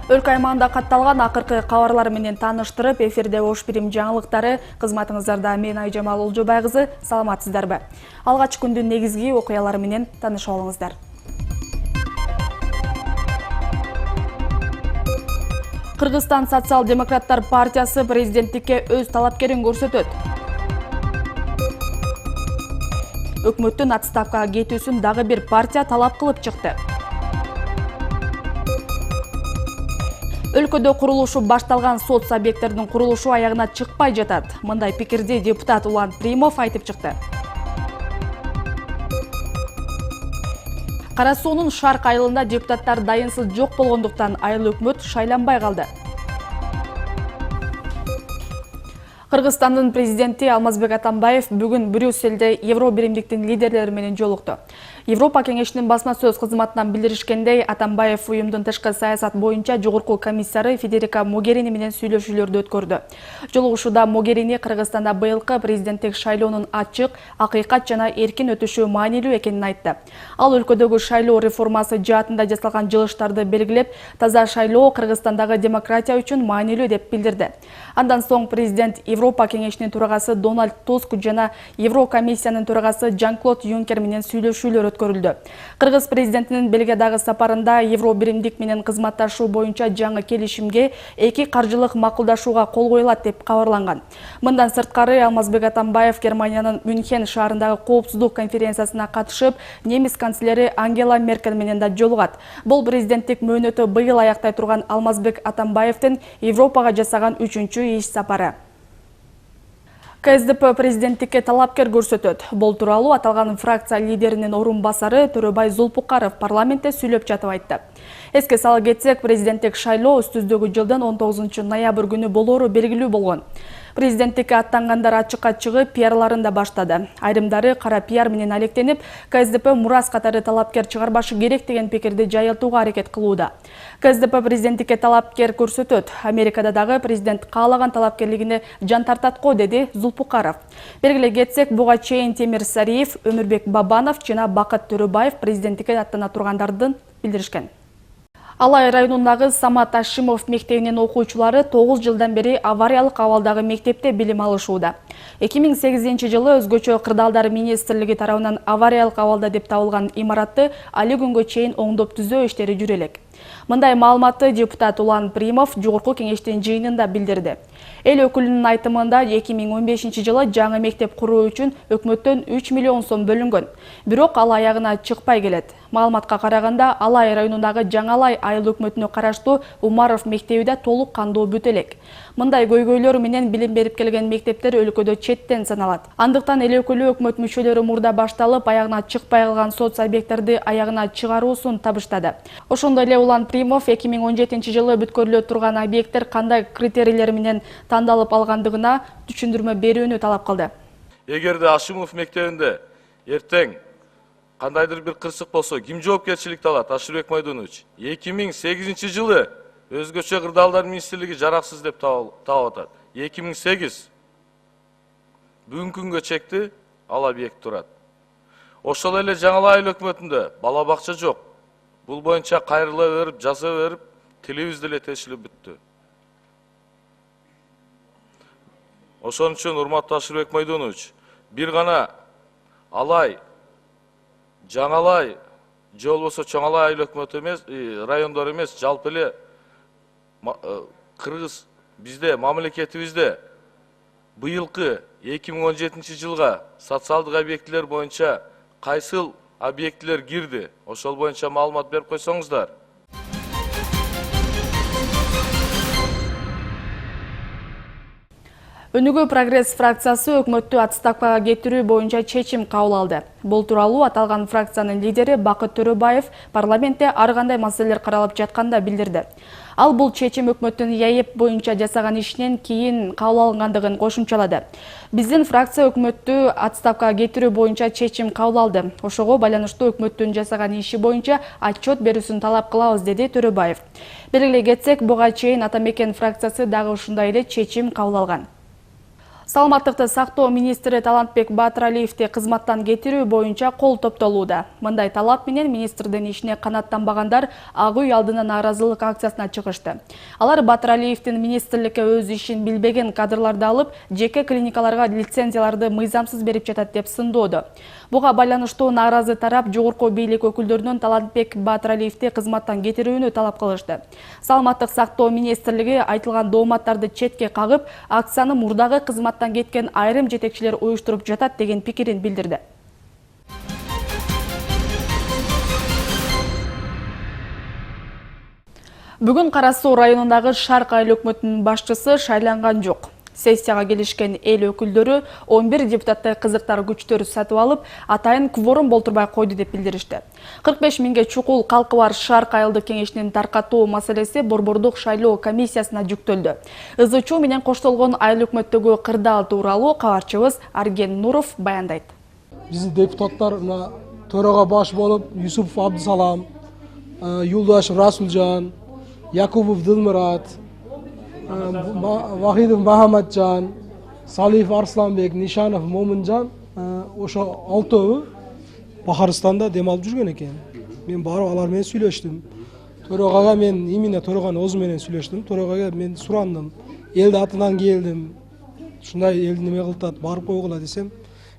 Өлкө аймагында катталган акыркы кабарлар менен тааныштырып, эфирде ош бирим жаңылыктары. Кызматыңыздарда мен Айжамал Олжобай кызы. Саламатсыздарбы? Алгач күндүн негизги окуялары менен таанышып алыңыздар. Кыргызстан социал-демократтар партиясы президенттикке өз талапкерин көрсөтөт. Өкмөттүн отставкага кетүүсүн дагы бир партия талап кылып чыкты. Өлкөдө курулушу башталган сот объекттердин курулушу аягына чыкпай жатат. Мындай пикирди депутат Улан Примов айтып чыкты. Кара суунун Шарк айылында депутаттар дайынсыз жок болгондуктан айыл өкмөт шайланбай калды. Кыргызстандын президенти Алмазбек Атамбаев бүгүн Брюсселде Евро биримдиктин лидерлери менен жолукту. Европа кеңешинин басма сөз кызматынан билдиришкендей, Атамбаев уюмдун тышкы саясат боюнча жогорку комиссары Федерика Могерини менен сүйлөшүүлөрдү өткөрдү. Жолугушууда Могерини Кыргызстанда быйылкы президенттик шайлоонун ачык, акыйкат жана эркин өтүшү маанилүү экенин айтты. Ал өлкөдөгү шайлоо реформасы жаатында жасалган жылыштарды белгилеп, таза шайлоо Кыргызстандагы демократия үчүн маанилүү деп билдирди. Андан соң президент Европа кеңешинин төрагасы Дональд Туск жана Еврокомиссиянын төрагасы Жан-Клод Юнкер менен сүйлөшүүлөр өткөрүлдү. Кыргыз президентинин Бельгиядагы сапарында Евро биримдик менен кызматташуу боюнча жаңы келишимге эки каржылык макулдашууга кол коюлат деп кабарланган. Мындан сырткары Алмазбек Атамбаев Германиянын Мюнхен шаарындагы коопсуздук конференциясына катышып, немис канцлери Ангела Меркель менен да жолугат. Бул президенттик мөөнөтү быйыл аяктай турган Алмазбек Атамбаевдин Европага жасаган үчүнчү иш сапары. КСДП президенттикке талапкер көрсөтөт. Бул тууралуу аталган фракция лидеринин орун басары Төрөбай Зулпукаров парламентте сүйлөп жатып айтты. Эске сала кетсек, президенттик шайлоо өстүздөгү жылдын 19 ноябрь күнү болоору белгилүү болгон. Президенттикке аттангандар ачыкка чыгып, пиарларын да баштады. Айрымдары кара пиар менен алектенип, КСДП мурас катары талапкер чыгарбашы керек деген пикирди жайылтууга аракет кылууда. КСДП президенттикке талапкер көрсөтөт. Америкада дагы президент каалаган талапкерлигине жан тартат го, деди Зулпукаров. Белгилей кетсек, буга чейин Темир Сариев, Өмүрбек Бабанов жана Бакыт Төрөбаев президенттикке аттана тургандардын билдиришкен. Алай районундагы Самат Ашимов мектебинин окуучулары 9 жылдан бери авариялык абалдагы мектепте билим алышууда. 2008 жылы өзгөчө кырдаалдар министрлиги тарабынан авариялык абалда деп табылган имаратты али күнгө чейин оңдоп түзөө иштери жүрө элек. Мындай маалыматты депутат Улан Примов жогорку кеңештин жыйынында билдирди. Эл өкүлүнүн айтымында 2015 жылы жаңы мектеп куруу үчүн өкмөттөн 3 миллион сом бөлүнгөн. Бирок ал аягына чыкпай келет. Маалыматка караганда, Алай районундагы Жаңалай айыл өкмөтүнө караштуу Умаров мектеби да толук кандуу бүтө элек. Мындай көйгөйлөр менен билим берип келген мектептер өлкөдө четтен саналат. Андыктан эл өкүлү өкмөт мүчөлөрү мурда башталып, аягына чыкпай калган соц объекттерди аягына чыгаруусун табыштады. Ошондой эле Улан Примов 2017 жылы бүткөрүлө турган объекттер кандай критерийлер менен тандалып алгандыгына түшүндүрмө берүүнү талап кылды. Эгерде Ашимов мектебинде эртең кандайдыр бир кырсык болсо, ким жоопкерчиликти алат? Ашырбек Майдонович. 2008 жылы өзгөчө кырдаалдар министрлиги жараксыз деп таап атат. 2008 бүгүнкү күнгө чекти ал объект турат. Ошол эле Жаңалай айыл өкмөтүндө бала бакча жок. Бул боюнча кайрыла берип, жаза берип, телебиз деле тешилип бүттү. Ошон үчүн урматтуу Ашырбек Майдонович, бир гана Алай, Жаңалай, же болбосо Чоңалай айыл өкмөтү эмес, райондор эмес, жалпы эле Кыргыз бизде, мамлекетибизде быйылкы 2017 жылга социалдык объектилер боюнча кайсыл объектилер кирди? Ошол боюнча маалымат берип койсоңуздар. Өнүгүү прогресс фракциясы өкмөттү отставкага кетирүү боюнча чечим кабыл алды. Бул тууралуу аталган фракциянын лидери Бакыт Төрөбаев парламентте ар кандай маселелер каралып жатканда билдирди. Ал бул чечим өкмөттүн ЯЭП боюнча жасаган ишинен кийин кабыл алынгандыгын кошумчалады. Биздин фракция өкмөттү отставкага кетирүү боюнча чечим кабыл алды. Ошого байланыштуу өкмөттүн жасаган иши боюнча отчет берүүсүн талап кылабыз, деди Төрөбаев. Белгилей кетсек, буга чейин Атамекен фракциясы дагы ушундай эле чечим кабыл алган. Саламаттыкты сактоо министри Талантбек Батыралиевди кызматтан кетирүү боюнча кол топтолууда. Мындай талап менен министрдин ишине канаттанбагандар Ак үй алдына нааразылык акциясына чыгышты. Алар Батыралиевдин министрликке өз ишин билбеген кадрларды алып, жеке клиникаларга лицензияларды мыйзамсыз берип жатат деп сындоодо. Буга байланыштуу нааразы тарап жогорку бийлик өкүлдөрүнөн Талантбек Батыралиевди кызматтан кетирүүнү талап кылышты. Саламаттык сактоо министрлиги айтылган дооматтарды четке кагып, акцияны мурдагы кызматтан кеткен айрым жетекчилер уюштуруп жатат деген пикирин билдирди. Бүгүн Кара Суу районундагы Шарк айыл өкмөтүнүн башчысы шайланган жок. Сессияга келишкен эл өкүлдөрү 11 депутатты кызыктар күчтөр сатып алып, атайын кворум болтурбай койду деп билдиришти. 45 миңге чукул калкы бар Шарк айылдык кеңешинин таркатуу маселеси Борбордук шайлоо комиссиясына жүктөлдү. ызычуу менен коштолгон айыл өкмөттөгү кырдаал тууралуу кабарчыбыз Арген Нуров баяндайт. Биздин депутаттар төрага баш болуп Юсупов Абдысалам, Юлдаш Расулжан, Якубов Дылмурат, Вахидов Махамаджан, Салиев Арсланбек, Нишанов Момунжан ошо алтөө Бахарстанда дем алып жүргөн экен. Мен барып алар менен сүйлөштүм. Төрагага мен именно төраганы өзү менен сүйлөштүм. Төрагага мен сурандым. Элди атынан келдим. Ушундай элди неме кылтат, барып койгула десем,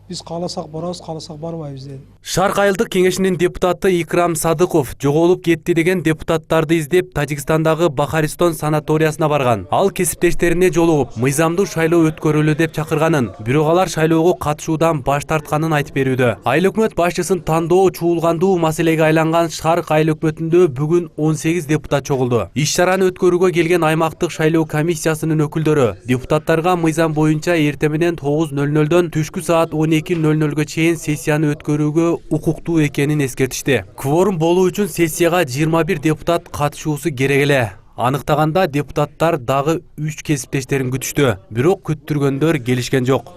биз кааласак барабыз, кааласак барбайбыз деди. Шарк айылдык кеңешинин депутаты Икрам Садыков жоголуп кетти деген депутаттарды издеп Тажикстандагы Бахаристон санаториясына барган. Ал кесиптештерине жолугуп, мыйзамдуу шайлоо өткөрүлү деп чакырганын, бирок алар шайлоого катышуудан баш тартканын айтып берүүдө. Айыл өкмөт башчысын тандоо чуулгандуу маселеге айланган Шарк айыл өкмөтүндө бүгүн 18 депутат чогулду. Иш-чараны өткөрүүгө келген аймактык шайлоо комиссиясынын өкүлдөрү депутаттарга мыйзам боюнча эртең менен 9:00дөн түшкү саат 12:00га чейин сессияны өткөрүүгө укуктуу экенин эскертишти. Кворум болуу үчүн сессияга 21 депутат катышуусу керек эле. Аныктаганда депутаттар дагы 3 кесиптештерин күтүштү. Бирок күттүргөндөр келишкен жок.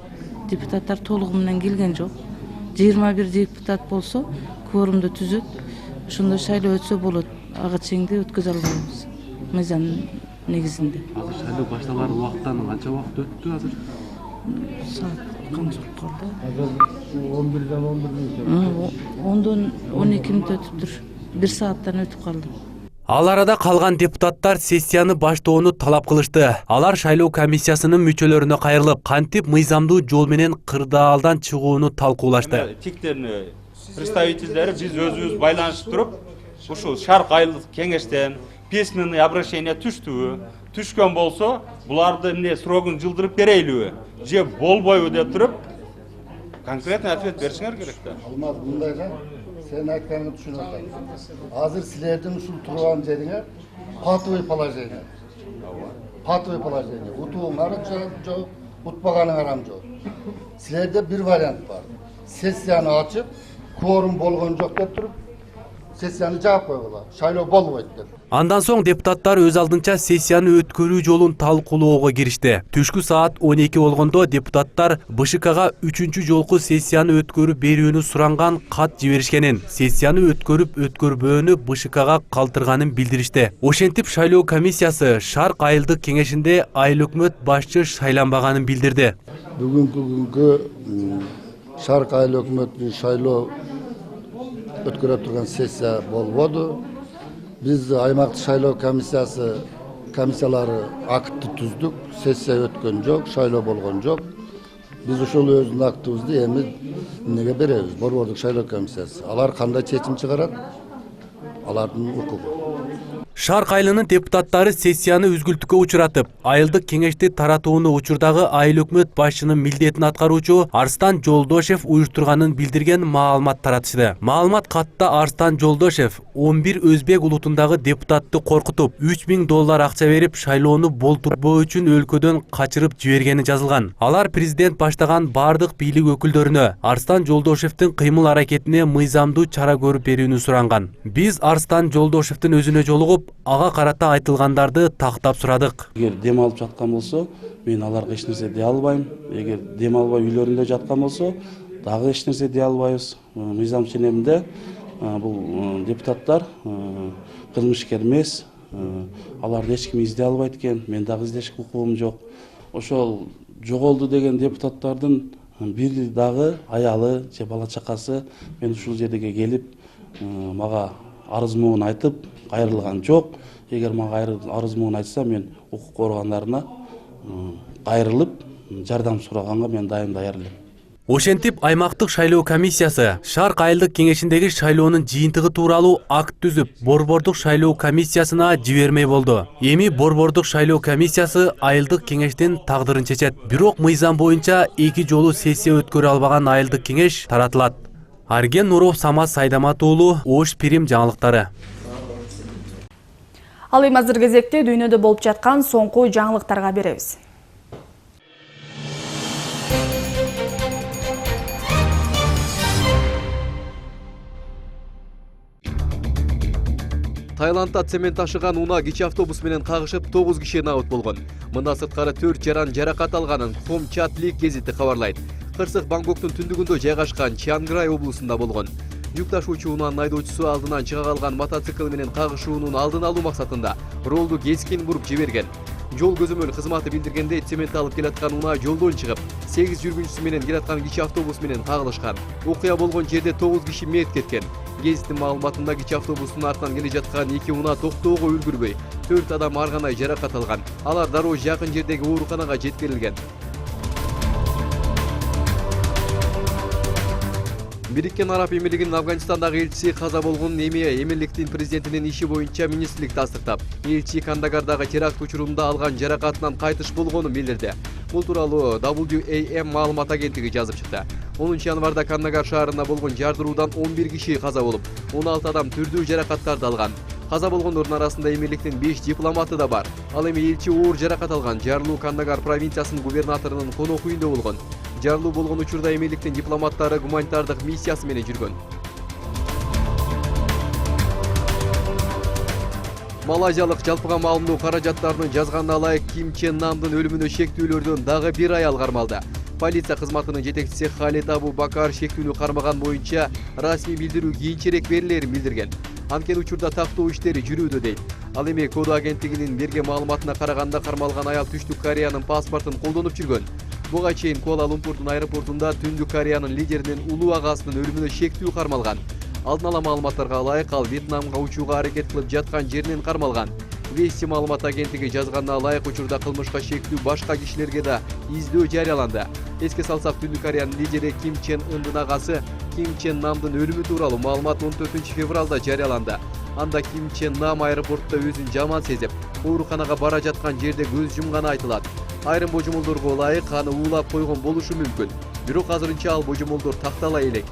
Депутаттар толугу менен келген жок. 21 депутат болсо кворумду түзөт. Ошондо шайлоо өтсө болот. Ага чейинде өткөзө албайбыз. Мыйзам негизинде. Азыр шайлоо башталар убактан канча убакыт өттү азыр? Саат канча калды? 11ден 10дон 12 мүнөт өтүптүр. 1 сааттан өтүп калды. Ал арада калган депутаттар сессияны баштоону талап кылышты. Алар шайлоо комиссиясынын мүчөлөрүнө кайрылып, кантип мыйзамдуу жол менен кырдаалдан чыгууну талкуулашты. Тиктерин представительдери биз өзүбүз байланышып туруп, ушул Шарк айылдык кеңештен письменный обращение түшкөн болсо, буларды эмне срогун жылдырып берейлиби, же болбойбу деп туруп, конкретный ответ беришиңер керек да. Алмаз мындайга сен айтканыңды түшүнүп атам. Азыр силердин ушул турган жериңер патовый положение. Патовый положение. Утууңар жок, утпаганыңар жок. Силерде бир вариант бар. Сессияны ачып, кворум болгон жок деп туруп, сессияны жаап койгула. Шайлоо болбойт деп. Андан соң депутаттар өз алдынча сессияны өткөрүү жолун талкуулоого киришти. Түшкү саат 12 болгондо депутаттар БШКга 3-чү жолку сессияны өткөрүп берүүнү суранган кат жиберишкенин, сессияны өткөрүп-өткөрбөөнү БШКга калтырганын билдиришти. Ошентип шайлоо комиссиясы Шарк айылдык кеңешинде айыл өкмөт башчы шайланбаганын билдирди. Бүгүнкү күнгө Шарк айыл өкмөтүнүн шайлоо өткөрүп турган сессия болбоду. Biz аймактык шайлоо комиссиялары актты түздүк, сессия өткөн жок, шайлоо болгон жок. Biz ошол өзүнүн актыбызды эми эмнеге беребиз? Борбордук шайлоо комиссиясы. Алар кандай чечим чыгарат? Алардын укугу. Шарк айылынын депутаттары сессияны үзгүлтүккө учуратып, айылдык кеңешти таратууну учурдагы айыл өкмөт башчынын милдетин аткаруучу Арстан Жолдошев уюштурганын билдирген маалымат таратышты. Маалымат катта Арстан Жолдошев 11 өзбек улутундагы депутатты коркутуп, $3000 акча берип, шайлоону болтурбоо үчүн өлкөдөн качырып жибергени жазылган. Алар президент баштаган бардык бийлик өкүлдөрүнө Арстан Жолдошевдин кыймыл аракетине мыйзамдуу чара көрүп берүүнү суранган. Биз Арстан Жолдошевдин өзүнө жолугуп, ага карата айтылгандарды тактап сурадык. Эгер дем алып жаткан болсо, мен аларга эч нерсе дей албайм. Эгер дем албай үйлөрүндө жаткан болсо, дагы эч нерсе дей албайбыз. Мыйзам ченеминде бул депутаттар кылмышкер эмес, аларды эч ким издей албайт экен. Мен дагы издешке укугум жок. Ошол жоголду деген депутаттардын бири дагы аялы же бала чакасы мен ушул жерге келип мага арыз муун айтып кайрылган жок. Эгер мага арыз муун айтса мен укук коргоондарына кайрылып жардам сураганга мен дайыр элем. Ошентип аймактык шайлоо комиссиясы Шарк айылдык кеңешиндеги шайлоонун жыйынтыгы тууралуу акт түзүп, Борбордук шайлоо комиссиясына жибермей болду. Эми Борбордук шайлоо комиссиясы айылдык кеңештин тагдырын чечет. Бирок мыйзам боюнча 2 жолу сессия өткөрө албаган айылдык кеңеш таратылат. Арген Нуров, Самат Сайдамат уулу, Ош Пирим жаңылыктары. Ал эми азыр кезекте дүйнөдө болуп жаткан соңку жаңылыктарга беребиз. Таиландда цемент ташыган унаа кичи автобус менен кагышып 9 киши набыт болгон. Мындан сырткары 4 жаран жаракат алганын Хомчат Лик гезити кабарлайт. Кырсык Бангкоктун түндүгүндө жайгашкан Чианграй облусунда болгон. Жүк ташуучу унаанын айдоочусу алдынан чыга калган мотоцикл менен кагышуунун алдын алуу максатында ролду кескин буруп жиберген. Жол көзөмөл кызматы билдиргендей, цемент алып келаткан унаа жолдон чыгып, 8 жүргүнчүсү менен келаткан кичи автобус менен кагылышкан. Окуя болгон жерде 9 киши мерт кеткен. Гезиттин маалыматында кичи автобустун артынан келе жаткан 2 унаа токтоого үлгүрбөй, 4 адам арганай жаракат алган. Алар дароо жакын жердеги ооруканага жеткирилген. Бириккен Араб Эмирлигинин Афганистандагы элчиси каза болгон. Эми эмирликтин президентинин иши боюнча министрлик тастыктап, элчи Кандагардагы теракт учурунда алган жаракатынан кайтыш болгонун билдирди. Бул тууралуу WAM маалымат агенттиги жазып чыкты. 10 январда Кандагар шаарында болгон жардыруудан 11 киши каза болуп, 16 адам түрдүү жаракаттарды алган. Каза болгондордун арасында эмирликтин 5 дипломаты да бар. Ал эми элчи оор жаракат алган. Жарылуу Кандагар провинциясынын губернаторунун конок үйүндө болгон. Жарылуу болгон учурда эмирликтин дипломаттары гуманитардык миссиясы менен жүргөн. Малайзиялык жалпыга маалымдоо каражаттарынын жазганына ылайык Ким Чен Намдын өлүмүнө шектүүлөрдөн дагы бир аял кармалды. Полиция кызматынын жетекчиси Халид Абу Бакар шектүүнү кармаган боюнча расмий билдирүү кийинчерээк берилерин билдирген. Анткени учурда тактоо иштери жүрүүдө дейт. Ал эми Кода агенттигинин берген маалыматына караганда кармалган аял Түштүк Кореянын паспортун колдонуп жүргөн. Буга чейин Куала-Лумпурдун аэропортунда Түндүк Кореянын лидеринин улуу агасынын өлүмүнө шектүү кармалган. Алдын ала маалыматтарга ылайык ал Вьетнамга учууга аракет кылып жаткан жеринен кармалган. Вести маалымат агенттиги жазганына ылайык учурда кылмышка шектүү башка кишилерге да издөө жарыяланды. Эске салсак, Түндүк Кореянын лидери Ким Чен Ындын агасы Ким Чен Намдын өлүмү тууралуу маалымат 14 февралда жарыяланды. Анда Ким Чен Нам аэропортто өзүн жаман сезип, ооруканага бара жаткан жерде көз жумганы айтылат. Айрым божомолдорго ылайык аны уулап койгон болушу мүмкүн. Бирок азырынча ал божомолдор тактала элек.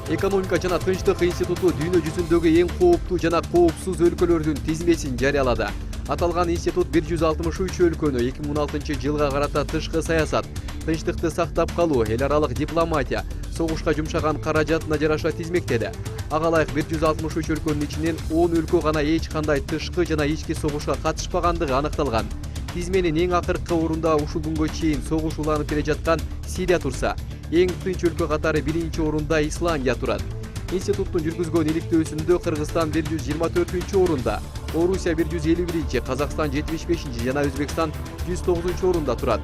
Экономика жана тынчтык институту дүйнө жүзүндөгү эң кооптуу жана коопсуз өлкөлөрдүн тизмесин жарыялады. Аталган институт 163 өлкөнү 2016 жылга карата тышкы саясат, тынчтыкты сактап калуу, эл аралык дипломатия, согушка жумшаган каражатына жараша тизмектеди. Ага ылайык 163 өлкөнүн ичинен 10 өлкө гана эч кандай тышкы жана ички согушка катышпагандыгы аныкталган. Тизменин эң акыркы орунда ушул күнгө чейин согуш уланып келе жаткан Сирия турса, эң тынч өлкө катары биринчи орунда Исландия турат. Институттун жүргүзгөн иликтөөсүндө Кыргызстан 124-орунда, Орусия 151-чи, Казакстан 75-чи жана Өзбекстан 109-орунда турат.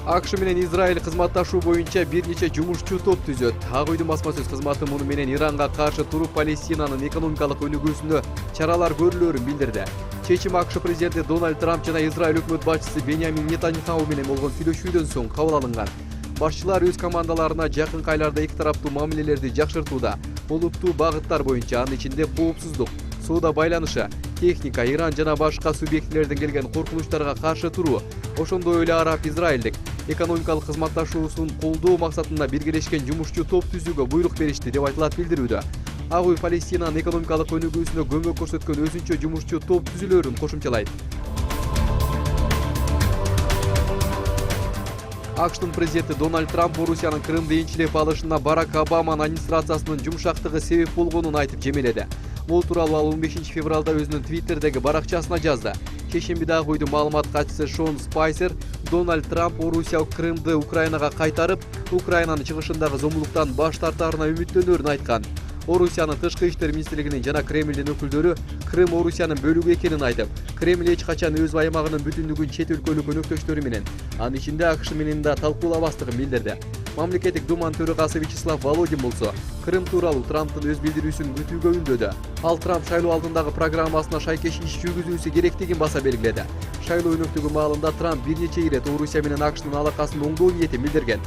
АКШ менен Израиль кызматташуу боюнча бир нече жумушчу топ түзөт. Ак үйдүн басма-сөз кызматы муну менен Иранга каршы туруп Палестинанын экономикалык өнүгүүсүнө чаралар көрүлөрүн билдирди. Чечим АКШ президенти Дональд Трамп жана Израиль өкмөт башчысы Беньямин Нетаньяху менен болгон сүйлөшүүдөн соң кабыл алынган. Башчылар өз командаларына жакын айларда эки тараптуу мамилелерди жакшыртууда, олуттуу багыттар боюнча, анын ичинде коопсуздук, соода байланышы, техника, Иран жана башка субъектилерден келген коркунучтарга каршы туруу, ошондой эле Араб-Израилдик экономикалык кызматташуусун колдоо максатында биргелешкен жумушчу топ түзүүгө буйрук беришти деп айтылат билдирүүдө. Ак үй Палестинанын экономикалык өнүгүүсүнө көмөк көрсөткөн өзүнчө жумушчу топ түзүлөрүн кошумчалайт. АКШтын президенти Дональд Трамп Орусиянын Крымды энчилеп алышына Барак Обаманын администрациясынын жумшактыгы себеп болгонун айтып жемеледи. Бул тууралуу ал 15 февралда өзүнүн Твиттердеги баракчасына жазды. Чешембиде ак үйдүн маалымат катчысы Шон Спайсер Дональд Трамп Орусия Крымды Украинага кайтарып, Украинанын чыгышындагы зомбулуктан баш тартаарына үмүттөнөрүн айткан. Орусиянын тышкы иштер министрлигинин жана Кремлдин өкүлдөрү Крым Орусиянын бөлүгү экенин айтып, Кремль эч качан өз аймагынын бүтүндүгүн чет өлкөлүк өнөктөштөрү менен, анын ичинде АКШ менен да талкуулабастыгын билдирди. Мамлекеттик думанын төрагасы Вячеслав Володин болсо, Крым тууралуу Трамптын өз билдирүүсүн күтүүгө үндөдү. Ал Трамп шайлоо алдындагы программасына шайкеш иш жүргүзүүсү керектигин баса белгиледи. Шайлоо өнөктүгү маалында Трамп бир нече ирет Орусия менен АКШнын алакасын оңдоо ниетин билдирген.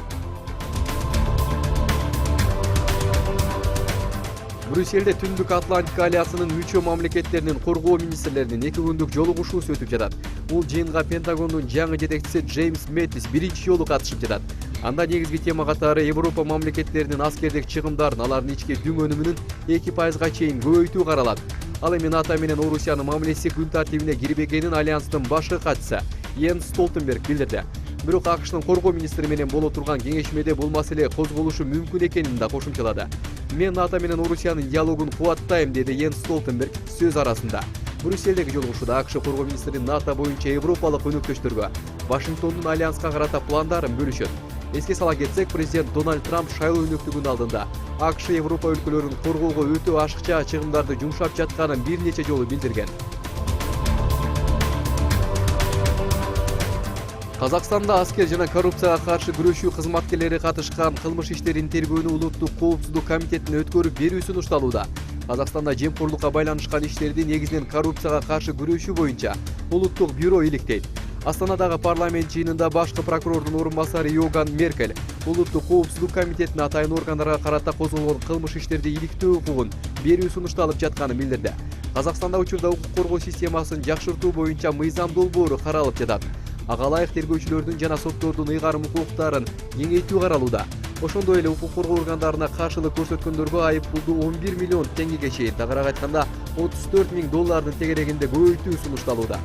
Брюсселде Түндүк Атлантика алliansынын мүчө мамлекеттеринин коргоо министрлеринин 2 күндүк жолугушуусу өтүп жатат. Бул жыйынга Пентагондун жаңы жетекчиси Джеймс Мэттис биринчи жолу катышып жатат. Анда негизги тема катары Европа мамлекеттеринин аскердик чыгымдарын алардын ички дүң өнүмүнүн 2%га чейин көбөйтүү каралат. Ал эми НАТО менен Орусиянын мамилеси күн тартибине кирбегенин алlianстын башкы катчысы Йенс Столтенберг билдирди. Бирок АКШнын коргоо министри менен боло турган кеңешмеде бул маселе козголушу мүмкүн экенин да кошумчалады. Мен НАТО менен Орусиянын диалогун кубаттайм, деди Йенс Столтенберг сөз арасында. Брюсселдеги жолугушууда АКШ коргоо министри НАТО боюнча европалык өнөктөштөргө Вашингтондун алliansка карата пландарын бөлүшөт. Эске сала кетсек, президент Дональд Трамп шайлоо өнөктүгүнүн алдында АКШ Европа өлкөлөрүн коргоого өтө ашыкча чыгымдарды жумшап жатканын бир нече жолу билдирген. Казакстанда аскер жана коррупцияга каршы күрөшүү кызматкерлери катышкан кылмыш иштеринин тергөөнү Улуттук коопсуздук комитетине өткөрүп берүү сунушталууда. Казакстанда жемкорлукка байланышкан иштерди негизинен коррупцияга каршы күрөшүү боюнча Улуттук бюро иликтейт. Астанадагы парламент жыйынында башкы прокурордун орун басары Йоган Меркель Улуттук коопсуздук комитетине атайын органдарга карата козголгон кылмыш иштерди иликтөө укугун берүү сунушталып жатканын билдирди. Казакстанда учурда укук коргоо системасын жакшыртуу боюнча мыйзам долбоору каралып жатат. Ага ылайык тергөөчүлөрдүн жана соттордун ыйгарым укуктарын кеңейтүү каралууда. Ошондой эле укук коргоо органдарына каршылык көрсөткөндөргө айып пулду 11 миллион теңгеге чейин, тагыраак айтканда $34,000 тегерегинде көбөйтүү сунушталууда.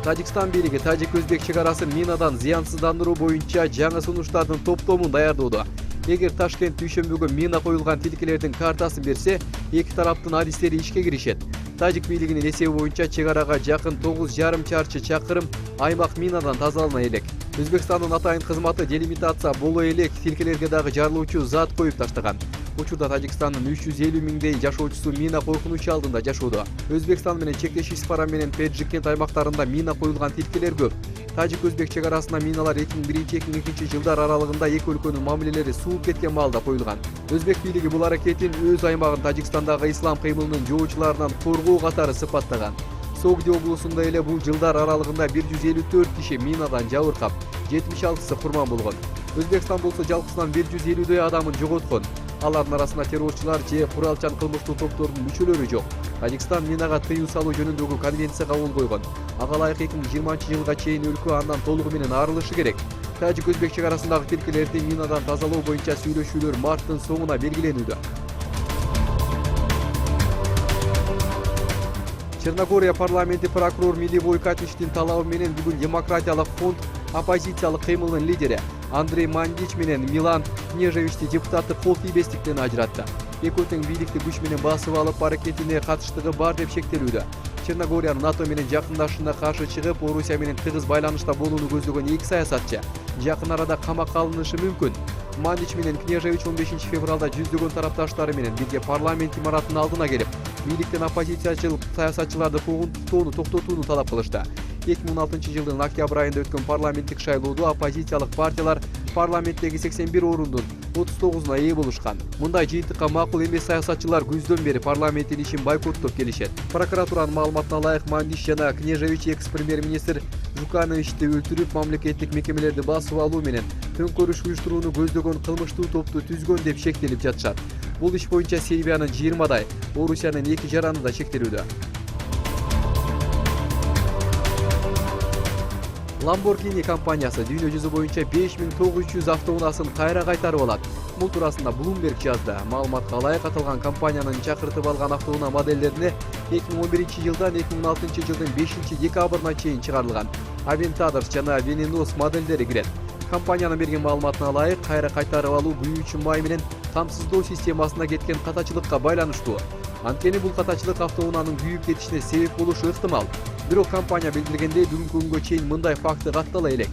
Тажикстан бийлиги тажик-өзбек чегарасын минадан зыянсыздандыруу боюнча жаңы сунуштардын топтомун даярдоодо. Эгер Ташкент дүйшөмбүгө мина коюлган тилкелердин картасын берсе, эки тараптын адистери ишке киришет. Тажик бийлигинин эсеби боюнча чегарага жакын 9,5 чарчы чакырым аймак минадан тазалана элек. Өзбекстандын атайын кызматы делимитация боло элек тилкелерге дагы жарылуучу зат коюп таштаган. Учурда Тажикстандын 350 миңдей жашоочусу мина коркунучу алдында жашоодо. Өзбекстан менен чектеш Испара менен Педжикент аймактарында мина коюлган тилкелер көп. Тажик-өзбек чегарасына миналар 2001-2002 жылдар аралыгында эки өлкөнүн мамилелери сууп кеткен маалда коюлган. Өзбек бийлиги бул аракетин өз аймагын Тажикстандагы ислам кыймылынын жоочуларынан коргоо катары сыпаттаган. Согди облусунда эле бул жылдар аралыгында 154 киши минадан жабыркап, 76сы курман болгон. Өзбекстан болсо жалпысынан 150дөй адамын жоготкон. Алардын арасында террорчулар же куралчан кылмыштуу топтордун мүчөлөрү жок. Тажикстан минага тыюу салуу жөнүндөгү конвенцияга кол койгон. Ага ылайык 2020 жылга чейин өлкө андан толугу менен арылышы керек. Тажик-өзбек чегарасындагы тилкелерди минадан тазалоо боюнча сүйлөшүүлөр марттын соңуна белгиленүүдө. Черногория парламенти прокурор Милевой Катиштин талабы менен бүгүн демократиялык фонд оппозициялык кыймылдын лидери Андрей Мандич менен Милан Кнежевичти депутаттык кол тийбестиктен ажыратты. Эки тең бийликти күч менен басып алып аракетине катыштыгы бар деп шектелүүдө. Черногориянын НАТО менен жакындашышына каршы чыгып, Орусия менен тыгыз байланышта болууну көздөгөн эки саясатчы жакын арада камакка алынышы мүмкүн. Мандич менен Кнежевич 15 февралда жүздөгөн тарапташтары менен бирге парламент имаратынын алдына келип, бийликтен оппозициячыл саясатчыларды куугунтуктоону токтотууну талап кылышты. 2016 жылдын октябрь айында өткөн парламенттик шайлоодо оппозициялык партиялар парламенттеги 81 орундун 39-уна ээ болушкан. Мындай жыйынтыкка макул эмес саясатчылар күздөн бери парламенттин ишин бойкоттоп келишет. Прокуратуранын маалыматына ылайык Мандич жана Кнежевич экс-премьер-министр Жукановичти өлтүрүп, мамлекеттик мекемелерди басып алуу менен төңкөрүш уюштурууну көздөгөн кылмыштуу топту түзгөн деп шектелип жатышат. Бул иш боюнча Сербиянын 20дай, Орусиянын 2 жараны да шектелүүдө. Lamborghini компаниясы дүйнө жүзү боюнча 5900 автоунаасын кайра кайтарып алат. Бул туурасында Bloomberg жазды. Маалыматка ылайык аталган компаниянын чакыртып алган автоунаа моделдерине 2011 жылдан 2016 жылдын 5 декабрына чейин чыгарылган Aventador жана Venenos модельдери кирет. Компаниянын берген маалыматына ылайык, кайра кайтарып алуу күйүүчү май менен камсыздоо системасына кеткен катачылыкка байланыштуу. Анткени бул катачылык автоунаанын күйүп кетишине себеп болушу ыктымал. Бирок компания билдиргендей, бүгүнкү күнгө чейин мындай факты каттала элек.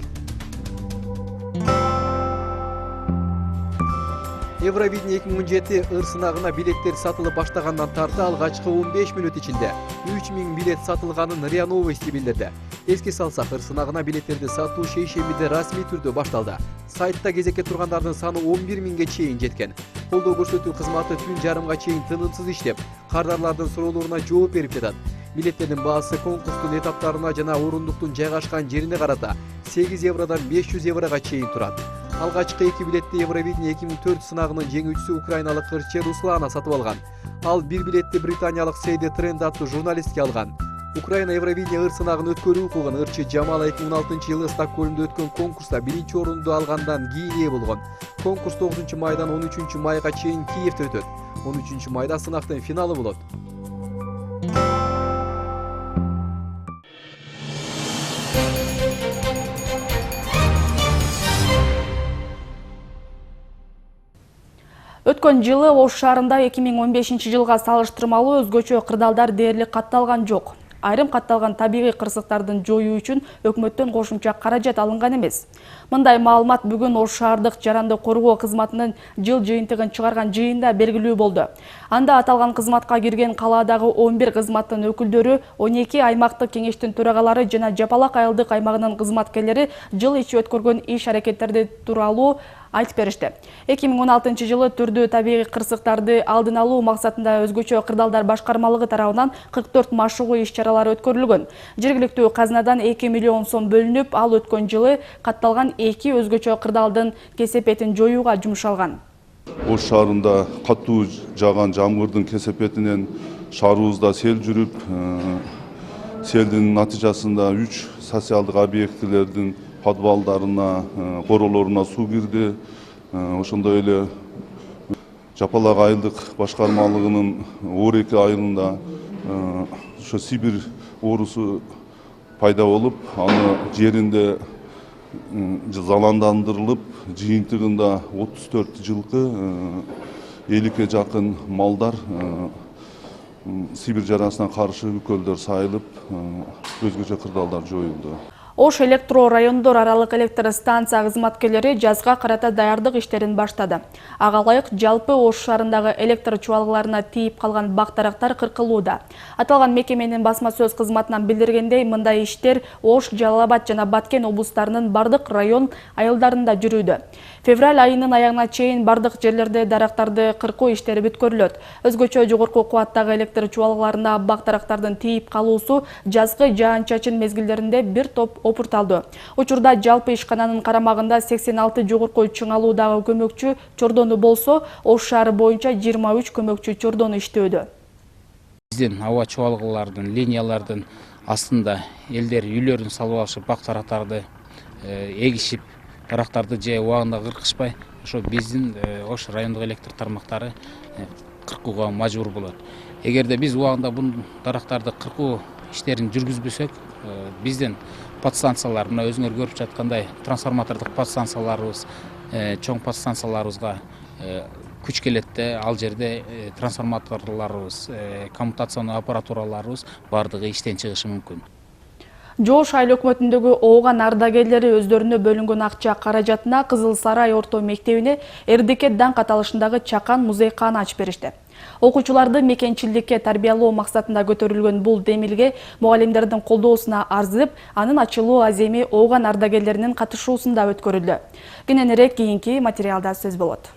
Евровидение 2017 ыр сынагына билеттер сатылып баштагандан тарты алгачкы 15 мүнөт ичинде 3000 билет сатылганын РИА Новости билдирди. Эске салсак, ыр сынагына билеттерди сатуу шейшембиде расмий түрдө башталды. Сайтта кезекке тургандардын саны 11 миңге чейин жеткен. Колдоо көрсөтүү кызматы түн жарымга чейин тынымсыз иштеп, кардарлардын суроолоруна жооп берип жатат. Билеттердин баасы конкурстун этаптарына жана орундуктун жайгашкан жерине карата 8 евродон 500 еврога чейин турат. Алгачкы 2 билетти Евровидение 2004 сынагынын жеңүүчүсү украиналык ырчы Руслана сатып алган. Ал 1 билетти британиялык Сейди Тренд аттуу журналистке алган. Украина Евровидение ыр сынагын өткөрүү укугун ырчы Жамала 2006-жылы Стокгольмдо өткөн конкурста 1-орунду алгандан кийин ээ болгон. Конкурс 9 майдан 13 майга чейин Киевде өтөт. 13 майда сынактын финалы болот. Өткөн жылы Ош шаарында 2015 жылга салыштырмалуу өзгөчө кырдаалдар дээрлик катталган жок. Айрым катталган табигый кырсыктардын жоюу үчүн өкмөттөн кошумча каражат алынган эмес. Мындай маалымат бүгүн Ош шаардык жаранды коргоо кызматынын жыл жыйынтыгын чыгарган жыйында белгилүү болду. Анда аталган кызматка кирген калаадагы 11 кызматтын өкүлдөрү, 12 аймактык кеңештин төрагалары жана Жапалак айылдык аймагынын кызматкерлери жыл ичи өткөргөн иш-аракеттерди тууралуу айтып беришти. 2016 жылы түрдүү табигый кырсыктарды алдын алуу максатында өзгөчө кырдаалдар башкармалыгы тарабынан 44 машыгуу иш-чаралары өткөрүлгөн. Жергиликтүү казнадан 2 миллион сом бөлүнүп, ал өткөн жылы катталган 2 өзгөчө кырдаалдын кесепетин жоюуга жумшалган. Ош шаарында катуу жааган жамгырдын кесепетинен шаарыбызда сел жүрүп, селдин натыйжасында 3 социалдык объектилердин подвалдарына, королоруна суу кирди. Ошондой эле Жапалак айылдык башкармалыгынын Оор-2 айылында ошо Сибирь оорусу пайда болуп, аны жеринде заландандырылып, жыйынтыгында 34 жылкы, 50-ке жакын малдар Сибирь жарасына каршы үкөлдөр сайылып, өзгөчө кырдаалдар жоюлду. Ош электро райондор аралык электр станция кызматкерлери жазга карата даярдык иштерин баштады. Ага ылайык жалпы Ош шаарындагы электр чубалгыларына тийип калган бактарактар кыркылууда. Аталган мекеменин басма сөз кызматынан билдиргендей, мындай иштер Ош, Жалал Абад жана Баткен облустарынын бардык район айылдарында жүрүүдө. Февраль айынын аягына чейин бардык жерлерде дарактарды кыркуу иштери бүткөрүлөт. Өзгөчө жогорку кубаттагы электр чубалгыларына бактарактардын тийип калуусу жазгы жаан-чачын мезгилдеринде бир топ опурталды. Учурда жалпы ишкананын карамагында 86 жогорку чыңалуудагы көмөкчү чордону болсо, Ош шаары боюнча 23 көмөкчү чордону иштөөдө. Биздин аба чубалгылардын, линиялардын астында элдер үйлөрүн салып алышып, бактарактарды эгишип, дарактарды же убагында кыркышпай, ошо биздин Ош райондук электр тармактары кыркууга мажбур болот. Эгерде биз убагында бул дарактарды кыркуу иштерин жүргүзбөсөк, биздин подстанциялар, мына өзүңөр көрүп жаткандай трансформатордук подстанцияларыбыз, чоң подстанцияларыбызга күч келет да, ал жерде трансформаторлорубуз, коммутационный аппаратураларыбыз бардыгы иштен чыгышы мүмкүн. Жош айыл өкмөтүндөгү ооган ардагерлери өздөрүнө бөлүнгөн акча каражатына Кызыл Сарай орто мектебине РДК даңк аталышындагы чакан музей-каана ачып беришти. Окуучуларды мекенчиликке тарбиялоо максатында көтөрүлгөн бул демилге мугалимдердин колдоосуна арзып, анын ачылуу аземи ооган ардагерлеринин катышуусунда өткөрүлдү. Кененирээк кийинки материалда сөз болот.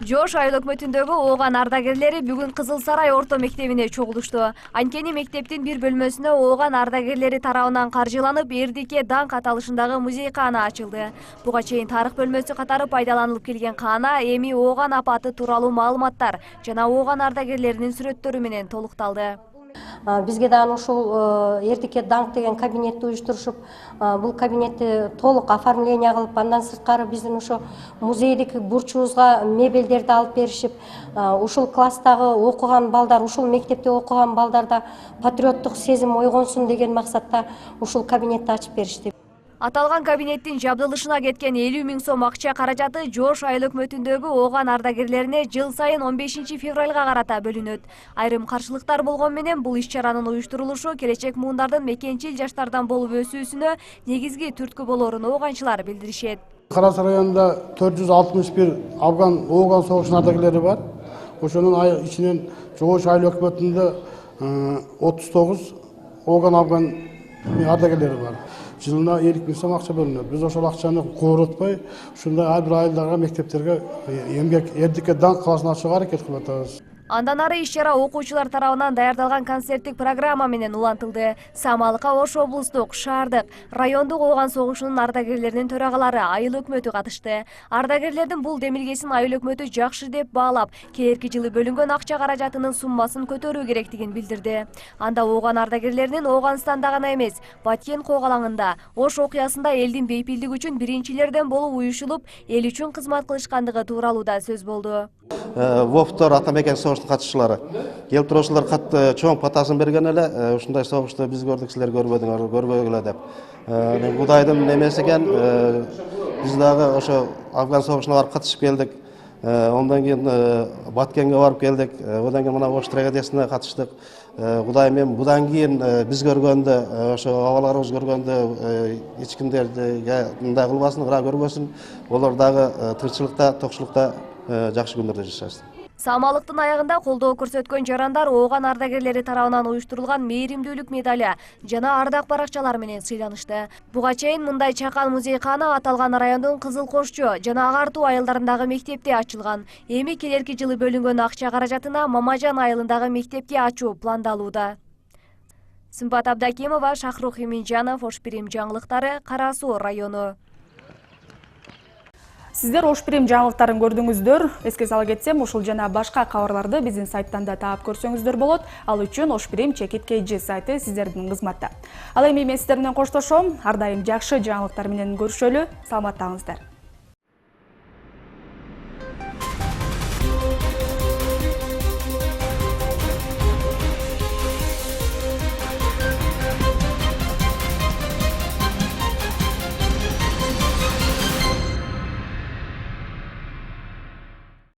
Жош айыл өкмөтүндөгү ооган ардагерлери бүгүн Кызыл Сарай орто мектебине чогулушту. Анткени мектептин бир бөлмөсүнө ооган ардагерлери тарабынан каржыланып, РДК даңк аталышындагы музей-каана ачылды. Буга чейин тарых бөлмөсү катары пайдаланылып келген каана эми ооган апаты тууралуу маалыматтар жана ооган ардагерлеринин сүрөттөрү менен толукталды. Бизге да ушул РДК даңк деген кабинетти уюштурушуп, бул кабинетти толук оформление кылып, андан сырткары биздин ошо музейдик бурчубузга мебелдерди алып беришип, ушул класстагы окуган балдар, ушул мектепте окуган балдарда патриоттук сезим ойгонсун деген максатта ушул кабинетти ачып беришти. Аталган кабинеттин жабдылышына кеткен 50 000 сом акча каражаты Жош айыл өкмөтүндөгү ооган ардагерлерине жыл сайын 15 февралга карата бөлүнөт. Айрым каршылыктар болгон менен бул иш-чаранын уюштурулушу келечек муундардын мекенчил жаштардан болуп өсүүсүнө негизги түрткү болорун ооганчылар билдиришет. Карас районунда 461 Афган Ооган согушунун ардагерлери бар. Ошонун ичинен Жогоо шайлоо өкмөтүндө 39 Ооган Афган ардагерлери бар. Жылына 50 000 сом акча бөлүнөт. Биз ошол акчаны кооротпой, ушундай ар бир айылдарга, мектептерге эмгек эрдикке даңк каласын ачууга аракет кылып атабыз. Андан ары иш-чара окуучулар тарабынан даярдалган концерттик программа менен улантылды. Самалыкка Ош облустук, шаардык, райондук Ооган согушунун ардагерлеринин төрагалары, айыл өкмөтү катышты. Ардагерлердин бул демилгесин айыл өкмөтү жакшы деп баалап, келерки жылы бөлүнгөн акча каражатынын суммасын көтөрүү керектигин билдирди. Анда Ооган ардагерлеринин Ооганстанда гана эмес, Баткен когалаңында Ош окуясында элдин бейпилдиги үчүн биринчилерден болуп уюшулуп, эл үчүн кызмат кылышкандыгы тууралуу да сөз болду. Вофтор атамекен согуштун катышчылары келип туруушулар катты чоң патасын берген эле, ушундай согушту биз көрдүк, силер көрбөдүңөр, көрбөгүлө деп. Кудайдын немеси экен, биз дагы ошо Афган согушуна барып катышып келдик. Ondan keyin Batkenge барып келдик. Одан кийин мына Ош трагедиясына катыштык. Кудай мен будан кийин биз көргөндө, ошо абаларыбыз көргөндө эч кимдерди мындай кылбасын, көрбөсүн. Олар дагы тынччылыкта, токчулукта жакшы күндөрдө жашасын. Самалыктын аягында колдоо көрсөткөн жарандар Ооган ардагерлери тарабынан уюштурулган мээримдүүлүк медали жана ардак баракчалар менен сыйланышты. Буга чейин мындай чакан музейкана аталган райондун Кызыл Кошчу жана Агартуу айылдарындагы мектепте ачылган. Эми келерки жылы бөлүнгөн акча каражатына Мамажан айылындагы мектепти ачуу пландалууда. Сымбат Абдакимова, Шахрух Иминжанов, Ош Пирим жаңылыктары, Кара Суу району. Сиздер Ош Пирим жаңылыктарын көрдүңүздөр. Эске сала кетсем, ушул жана башка кабарларды биздин сайттан да таап көрсөңүздөр болот. Ал үчүн Ош Пирим @kg сайты сиздердин кызматта. Ал эми мен сиздер менен коштошом. Ар дайым жакшы жаңылыктар менен көрүшөлү. Саламаттаңыздар.